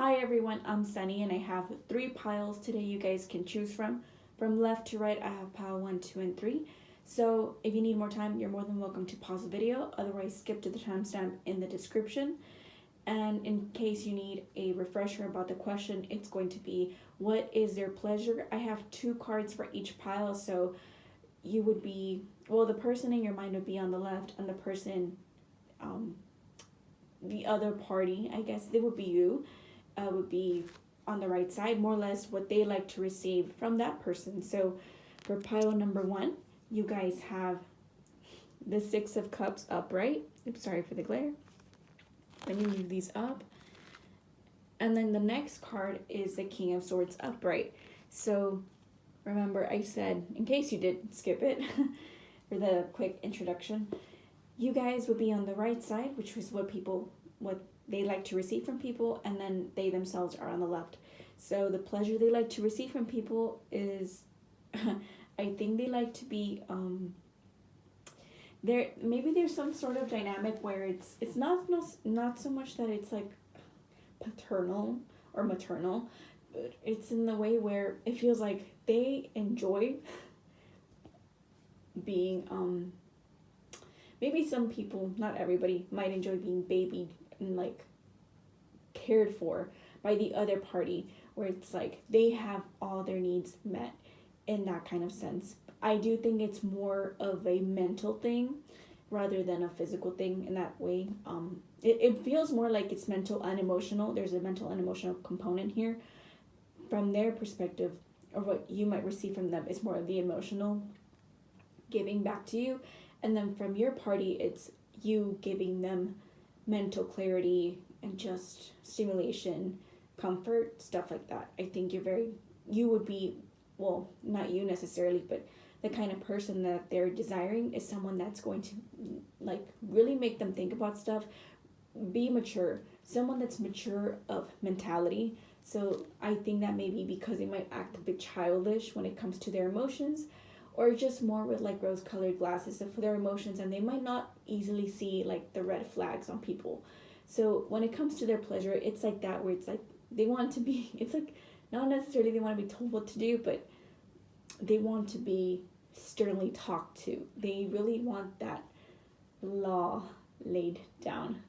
Hi everyone, I'm Sunny and I have 3 piles today you guys can choose from. From left to right, I have pile 1, 2, and 3. So if you need more time, you're more than welcome to pause the video. Otherwise, skip to the timestamp in the description. And in case you need a refresher about the question, it's going to be, what is their pleasure? I have 2 cards for each pile, so you would be, well, the person in your mind would be on the left, and the person, the other party, I guess, they would be you. Would be on the right side, more or less what they like to receive from that person. So for pile number 1, you guys have the 6 of Cups upright. Oops, sorry for the glare. Let me move these up. And then the next card is the King of Swords upright. So remember, I said, in case you did skip it, for the quick introduction, you guys would be on the right side, which is what they like to receive from people, and then they themselves are on the left. So the pleasure they like to receive from people is, I think they like to be, maybe there's some sort of dynamic where it's not so much that it's like paternal or maternal, but it's in the way where it feels like they enjoy being, maybe some people, not everybody, might enjoy being babied and like cared for by the other party, where it's like they have all their needs met in that kind of sense. I do think it's more of a mental thing rather than a physical thing in that way. It feels more like it's mental and emotional. There's a mental and emotional component here. From their perspective, or what you might receive from them, is more of the emotional giving back to you. And then from your party, it's you giving them mental clarity and just stimulation, comfort, stuff like that. I think you would be, well, not you necessarily, but the kind of person that they're desiring is someone that's going to like really make them think about stuff, be mature, someone that's mature of mentality. So I think that maybe because they might act a bit childish when it comes to their emotions, or just more with like rose-colored glasses for their emotions, and they might not easily see like the red flags on people. So when it comes to their pleasure, it's like that, where it's like they want to be, it's like not necessarily they want to be told what to do, but they want to be sternly talked to. They really want that law laid down,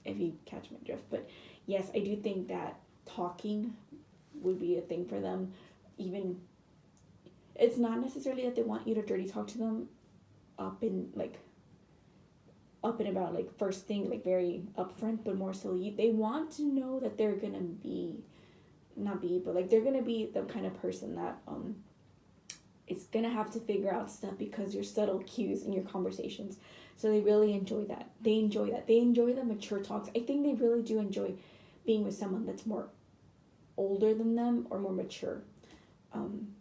if you catch my drift. But yes, I do think that talking would be a thing for them. Even it's not necessarily that they want you to dirty talk to them up and about like first thing, like very upfront, but more so they want to know that they're gonna be they're gonna be the kind of person that is gonna have to figure out stuff because you're subtle cues in your conversations. So they really enjoy that. They enjoy the mature talks. I think they really do enjoy being with someone that's more older than them or more mature.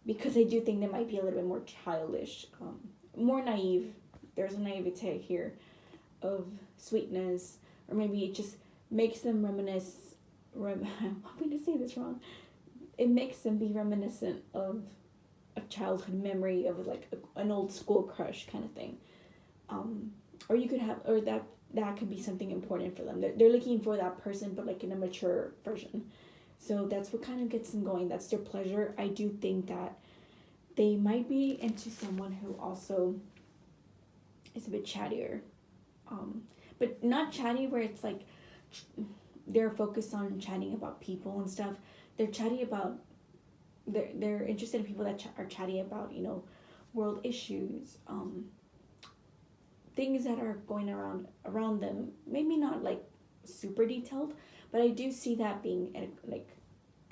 Because I do think they might be a little bit more childish, more naive. There's a naivete here of sweetness, or maybe it just makes them reminisce. I'm going to say this wrong. It makes them be reminiscent of a childhood memory of like an old school crush kind of thing. Or you could have, or that could be something important for them. They're looking for that person, but like in a mature version. So that's what kind of gets them going. That's their pleasure. I do think that they might be into someone who also is a bit chattier. But not chatty where it's like they're focused on chatting about people and stuff. They're chatty about, they're interested in people that are chatty about, world issues, things that are going around them. Maybe not like super detailed, but I do see that being like,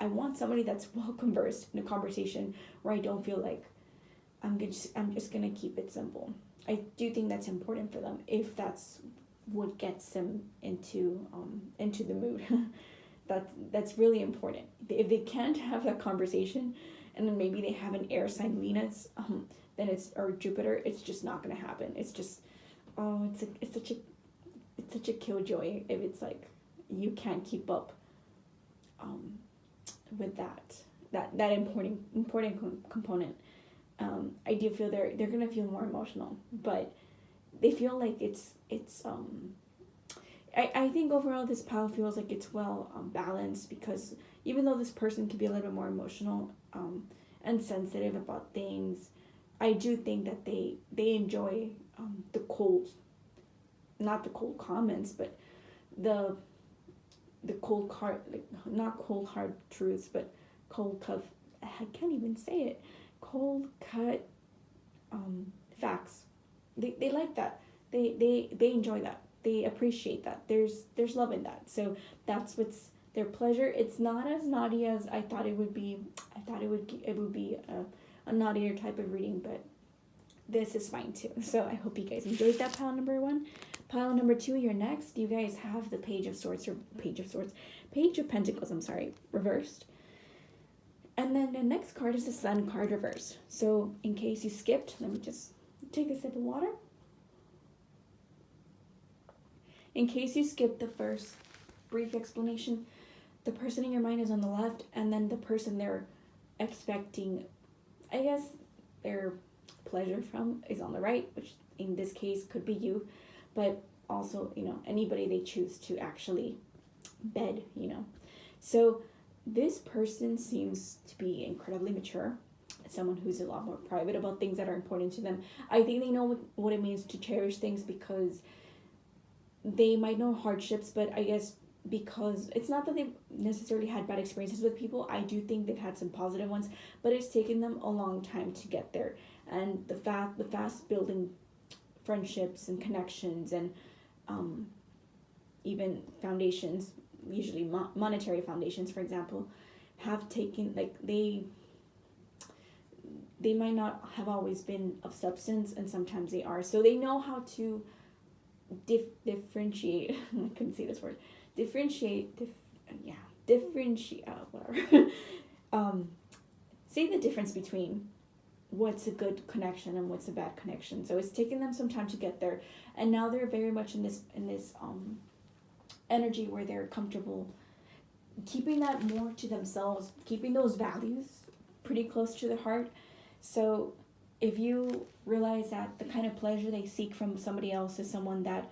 I want somebody that's well conversed in a conversation where I don't feel like I'm just gonna keep it simple. I do think that's important for them if that's what gets them into the mood. That's really important. If they can't have that conversation, and then maybe they have an air sign Venus, then or Jupiter, it's just not gonna happen. It's just it's such a killjoy if it's like you can't keep up with that important component. I do feel they're gonna feel more emotional, but they feel like it's I think overall this pile feels like it's well balanced, because even though this person could be a little bit more emotional and sensitive about things, I do think that they enjoy the cold, not the cold comments, but the cold hard, like not cold hard truths, but cold cut. I can't even say it. Cold cut facts. They like that. They enjoy that. They appreciate that. There's love in that. So that's what's their pleasure. It's not as naughty as I thought it would be. I thought it would be a naughtier type of reading, but this is fine too. So I hope you guys enjoyed that pile number 1. Pile number 2, you're next. You guys have the Page of Pentacles, I'm sorry, reversed. And then the next card is the Sun card reversed. So in case you skipped, let me just take a sip of water. In case you skipped the first brief explanation, the person in your mind is on the left, and then the person they're expecting, I guess, their pleasure from is on the right, which in this case could be you, but also, anybody they choose to actually bed, So this person seems to be incredibly mature, someone who's a lot more private about things that are important to them. I think they know what it means to cherish things, because they might know hardships, but I guess because it's not that they've necessarily had bad experiences with people. I do think they've had some positive ones, but it's taken them a long time to get there. And the fast building friendships and connections and even foundations, usually monetary foundations, for example, have taken, like, they might not have always been of substance, and sometimes they are. So they know how to differentiate. I couldn't say this word. Differentiate, whatever. Say the difference between what's a good connection and what's a bad connection. So it's taken them some time to get there, and now they're very much in this energy where they're comfortable keeping that more to themselves, keeping those values pretty close to their heart. So if you realize that the kind of pleasure they seek from somebody else is someone that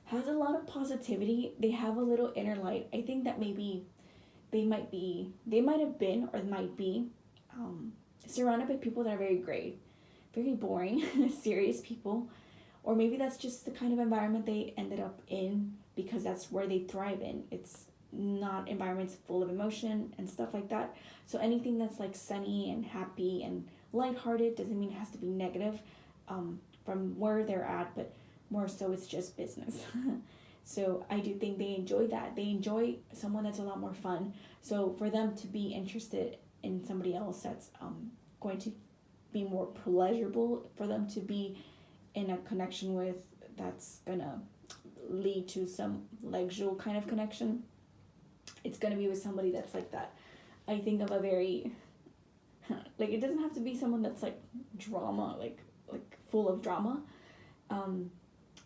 has a lot of positivity, they have a little inner light, I think that maybe they might have been or might be surrounded by people that are very gray, very boring, serious people, or maybe that's just the kind of environment they ended up in because that's where they thrive in. It's not environments full of emotion and stuff like that. So anything that's like sunny and happy and lighthearted doesn't mean it has to be negative from where they're at, but more so it's just business. So I do think they enjoy that. They enjoy someone that's a lot more fun. So for them to be interested in somebody else that's going to be more pleasurable for them to be in a connection with, that's gonna lead to some luxury kind of connection, it's gonna be with somebody that's like that. I think of a very like, it doesn't have to be someone that's like drama, like full of drama,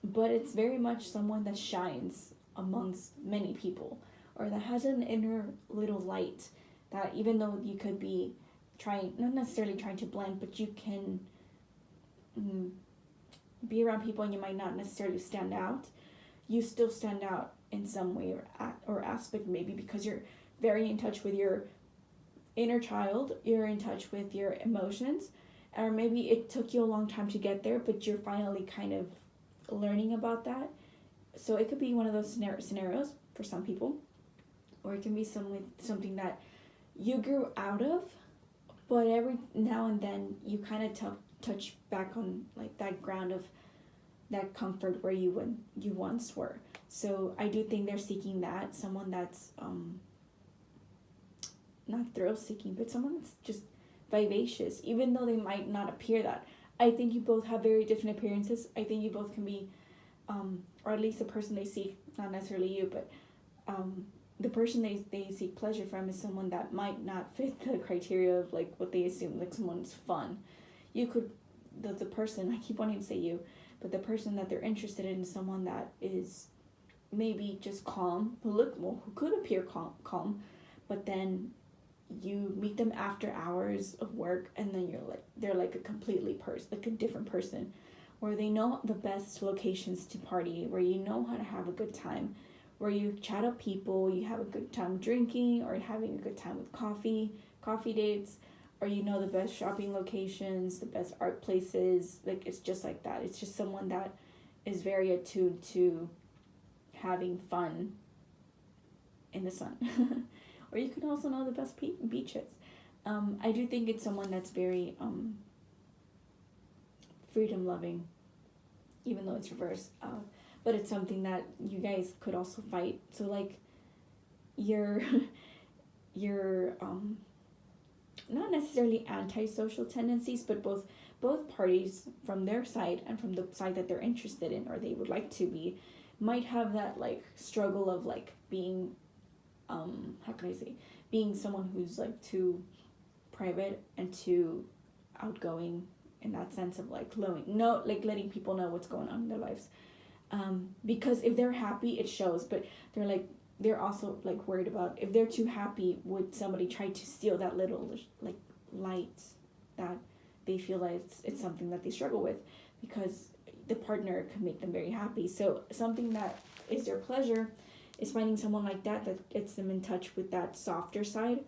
but it's very much someone that shines amongst many people, or that has an inner little light that even though you could be not necessarily trying to blend, but you can be around people and you might not necessarily stand out, you still stand out in some way or aspect, maybe because you're very in touch with your inner child, you're in touch with your emotions, or maybe it took you a long time to get there, but you're finally kind of learning about that. So it could be one of those scenarios for some people, or it can be something that you grew out of, but every now and then you kind of touch back on like that ground of that comfort where you once were. So I do think they're seeking that, someone that's not thrill seeking, but someone that's just vivacious, even though they might not appear that. I think you both have very different appearances. I think you both can be, or at least the person they seek, not necessarily you, but the person they seek pleasure from is someone that might not fit the criteria of like what they assume, like someone's fun. You could, the person, I keep wanting to say you, but the person that they're interested in is someone that is maybe just calm, who could appear calm, but then you meet them after hours of work and then they're like a different person, where they know the best locations to party, where you know how to have a good time, where you chat up people, you have a good time drinking or having a good time with coffee dates, or you know the best shopping locations, the best art places. Like, it's just like that. It's just someone that is very attuned to having fun in the sun. Or you can also know the best beaches. I do think it's someone that's very freedom loving, even though it's reversed. But it's something that you guys could also fight. So like, you're not necessarily antisocial tendencies, but both parties from their side and from the side that they're interested in or they would like to be, might have that like struggle of like being how can I say, being someone who's like too private and too outgoing in that sense of like letting people know what's going on in their lives. Because if they're happy, it shows, but they're also like worried about if they're too happy, would somebody try to steal that little like light that they feel like it's something that they struggle with, because the partner can make them very happy. So something that is their pleasure is finding someone like that gets them in touch with that softer side,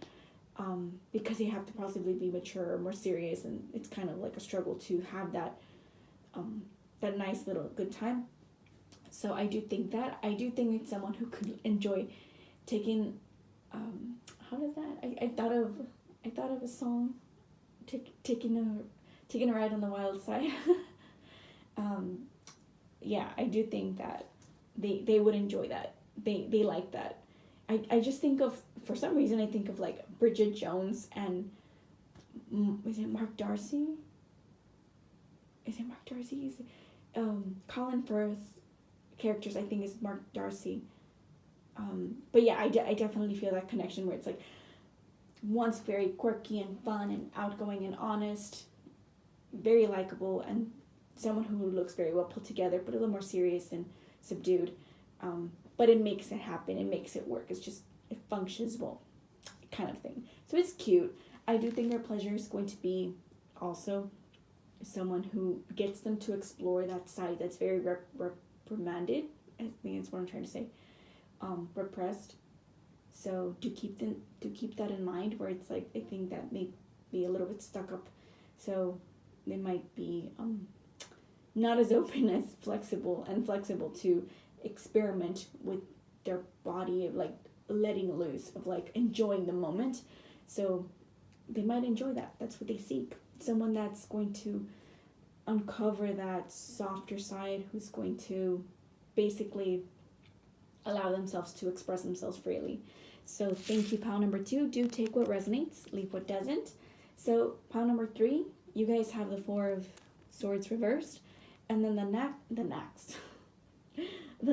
because they have to possibly be mature or more serious, and it's kind of like a struggle to have that nice little good time. So I do think it's someone who could enjoy taking how does that I thought of a song, taking a ride on the wild side. Yeah, I do think that they would enjoy that. They like that. I just think of, for some reason, I think of like Bridget Jones and is it Mark Darcy? Colin Firth characters, I think, is Mark Darcy. But yeah, I definitely feel that connection where it's like one's very quirky and fun and outgoing and honest, very likable, and someone who looks very well put together, but a little more serious and subdued. But it makes it happen. It makes it work. It's just, it functions well, kind of thing. So it's cute. I do think their pleasure is going to be also someone who gets them to explore that side that's very reprimanded. I think that's what I'm trying to say. Repressed. So do keep that in mind, where it's like, I think that may be a little bit stuck up. So they might be not as open as flexible to experiment with their body, of like letting loose, of like enjoying the moment. So they might enjoy that. That's what they seek. Someone that's going to uncover that softer side, who's going to basically allow themselves to express themselves freely. So thank you, pile number 2. Do take what resonates, leave what doesn't. So pile number 3, you guys have the 4 of Swords reversed, and then the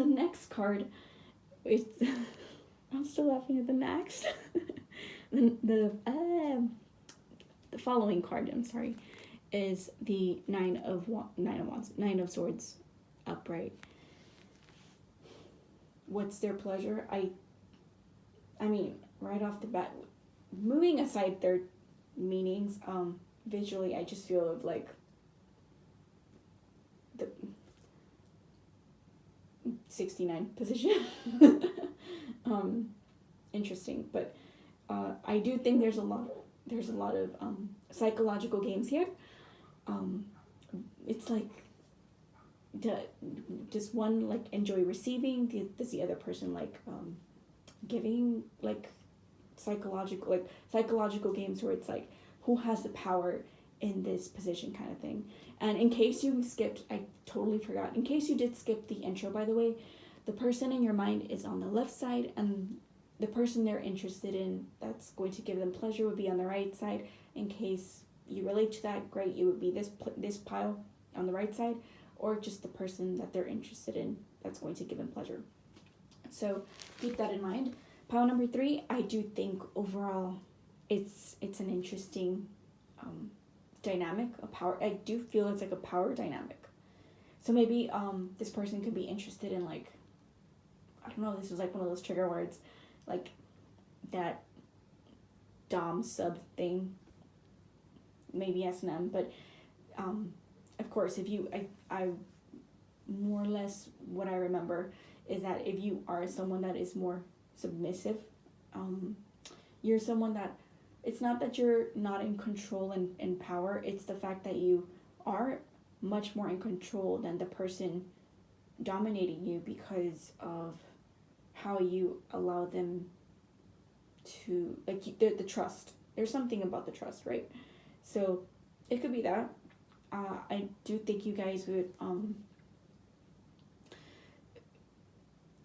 next card is I'm still laughing at the next. the following card, I'm sorry, is the Nine of Swords upright. What's their pleasure? I mean, right off the bat, moving aside their meanings, visually, I just feel of like the 69 position. Interesting, but I do think there's a lot of psychological games here. It's like, does one like enjoy receiving? Does the other person like giving? Like psychological games where it's like, who has the power in this position, kind of thing. And in case you skipped, I totally forgot. In case you did skip the intro, by the way, the person in your mind is on the left side, and the person they're interested in that's going to give them pleasure would be on the right side. In case you relate to that, great, it would be this pile on the right side, or just the person that they're interested in that's going to give them pleasure. So keep that in mind. Pile number 3, I do think overall it's an interesting dynamic, a power. I do feel it's like a power dynamic. So maybe this person could be interested in, like, I don't know, this was like one of those trigger words, like that dom sub thing, maybe S&M, but of course, if you, I more or less what I remember is that if you are someone that is more submissive, you're someone that, it's not that you're not in control and in power, it's the fact that you are much more in control than the person dominating you because of how you allow them to, like, the trust. There's something about the trust, right? So it could be that. I do think you guys would,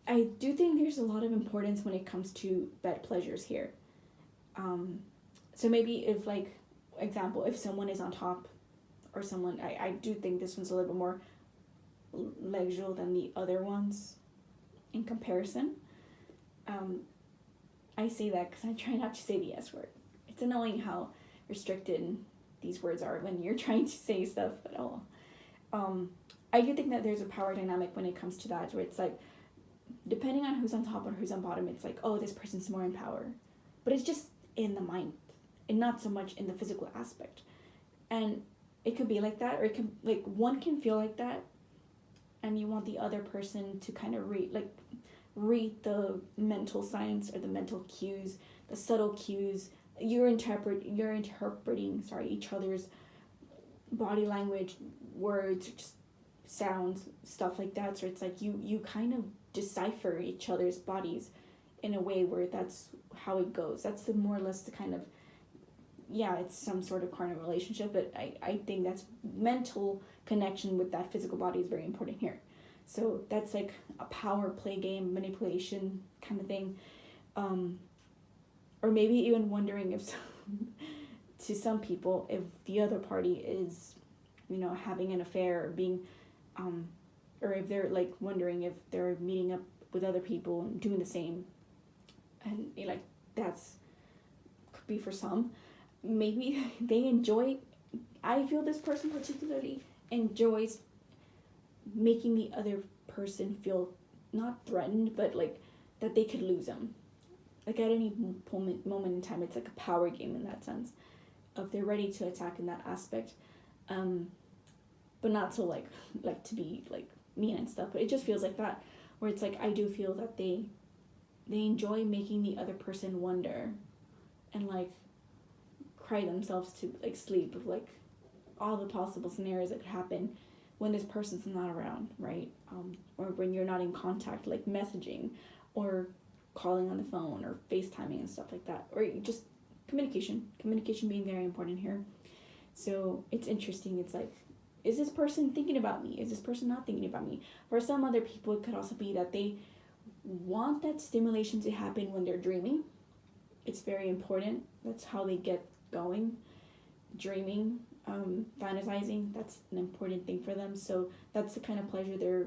I do think there's a lot of importance when it comes to bed pleasures here. So maybe if, like, example, if someone is on top, or someone, I do think this one's a little bit more legal than the other ones in comparison. I say that because I try not to say the S word. It's annoying how restricted these words are when you're trying to say stuff, but oh. I do think that there's a power dynamic when it comes to that, where it's like, depending on who's on top or who's on bottom, it's like, oh, this person's more in power. But it's just in the mind, and not so much in the physical aspect. And it could be like that, or it can, like, one can feel like that, and you want the other person to kind of read the mental signs or the mental cues, the subtle cues. You're interpreting each other's body language, words, just sounds, stuff like that. So it's like you kind of decipher each other's bodies in a way where that's how it goes. That's the more or less the kind of, yeah, it's some sort of carnal relationship, but I think that's mental connection with that physical body is very important here. So that's like a power play game, manipulation kind of thing. Or maybe even wondering if to some people, if the other party is, having an affair, or being, or if they're, like, wondering if they're meeting up with other people and doing the same. And, like, that's, could be for some. Maybe they enjoy, I feel this person particularly enjoys making the other person feel not threatened, but, like, that they could lose them. Like, at any moment in time, it's like a power game in that sense. If they're ready to attack in that aspect. But not so, like to be, like, mean and stuff. But it just feels like that. Where it's like, I do feel that they enjoy making the other person wonder. And, like, cry themselves to, like, sleep of, like, all the possible scenarios that could happen when this person's not around, right? Or when you're not in contact, like messaging or calling on the phone or FaceTiming and stuff like that. Or just communication being very important here. So it's interesting. It's like, is this person thinking about me? Is this person not thinking about me? For some other people, it could also be that they want that stimulation to happen when they're dreaming. It's very important. That's how they get going. Dreaming, fantasizing, that's an important thing for them. So that's the kind of pleasure they're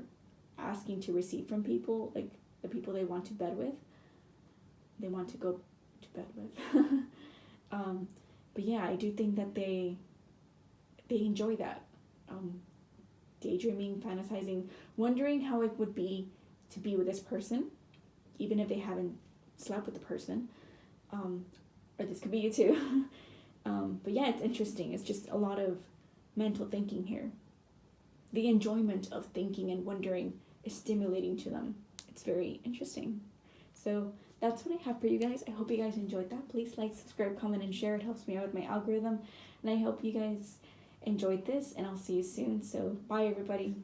asking to receive from people, like the people they want to bed with. They want to go to bed with. But yeah, I do think that they enjoy that. Daydreaming, fantasizing, wondering how it would be to be with this person, even if they haven't slept with the person. Or this could be you too. But yeah, it's interesting. It's just a lot of mental thinking here. The enjoyment of thinking and wondering is stimulating to them. It's very interesting. So that's what I have for you guys. I hope you guys enjoyed that. Please like, subscribe, comment, and share. It helps me out with my algorithm. And I hope you guys enjoyed this, and I'll see you soon. So bye, everybody.